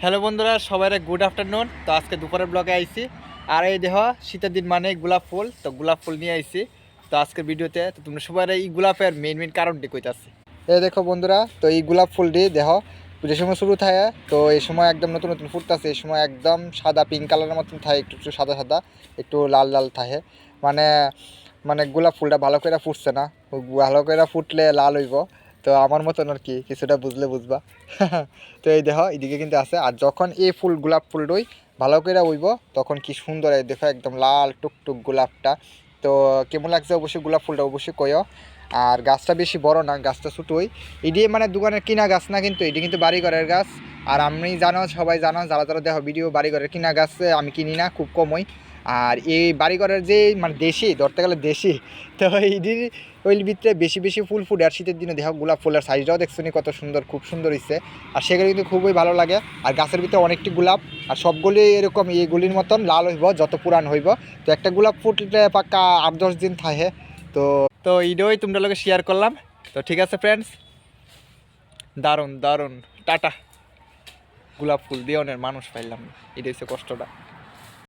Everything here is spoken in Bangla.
হ্যালো বন্ধুরা, সবাই গুড আফটারনুন। তো আজকে দুপুরের ব্লগে আইছি। আর এই দেহ শীতের দিন মানে গোলাপ ফুল, তো গোলাপ ফুল নিয়ে আইছি। তো আজকের ভিডিওতে তো তোমরা সবাই এই গোলাপের মেইন কারণটি কইতাছি। এই দেখো বন্ধুরা, তো এই গোলাপ ফুলটি দেহ যে সময় শুরু থাকে, তো এই সময় একদম নতুন নতুন ফুটতেছে। এই সময় একদম সাদা পিঙ্ক কালারের মতন থাকে, একটু একটু সাদা সাদা, একটু লাল লাল থাকে। মানে মানে গোলাপ ফুলটা ভালো করে ফুটছে না, ভালো করে ফুটলে লাল হইব। তো আমার মতন আর কি, কিছুটা বুঝলে বুঝবা। তো এই দেখো এদিকে কিন্তু আছে। আর যখন এই ফুল গোলাপ ফুলটাই ভালো করে উইব, তখন কি সুন্দর এই দেখো একদম লাল টুকটুক গোলাপটা। তো কেমন লাগছে অবশ্যই গোলাপ ফুলটা অবশ্যই কইও। আর গাছটা বেশি বড় না, গাছটা ছোটোই। এটি মানে দোকানের কিনা গাছ না, কিন্তু এটি কিন্তু বাড়িঘরের গাছ। আর আমি জানো, সবাই জানো, যারা যারা দেখো ভিডিও, বাড়িঘরের কিনা গাছ আমি কিনি না, খুব কমই। আর এই বাড়িঘরের যে মানে দেশি, ধরতে গেলে দেশি, তো এইটির ওই ভিতরে বেশি বেশি ফুল ফুটে। আর শীতের দিনে দেখো গোলাপ ফুলের সাইজটাও দেখছো নি কত সুন্দর, খুব সুন্দর হয়েছে। আর সেগুলো কিন্তু খুবই ভালো লাগে। আর গাছের ভিতরে অনেকটি গোলাপ, আর সবগুলি এরকম এইগুলির মতন লাল হইব যত পুরান হইব। তো একটা গোলাপ ফুটলে পাক্কা 8-10 দিন থাকে। তো তো এইটাই তোমরা লোকে শেয়ার করলাম। তো ঠিক আছে ফ্রেন্ডস, দারুণ দারুণ, টাটা। গোলাপ ফুল দিয়ে অনেক মানুষ পাইলাম, এটা হচ্ছে কষ্টটা।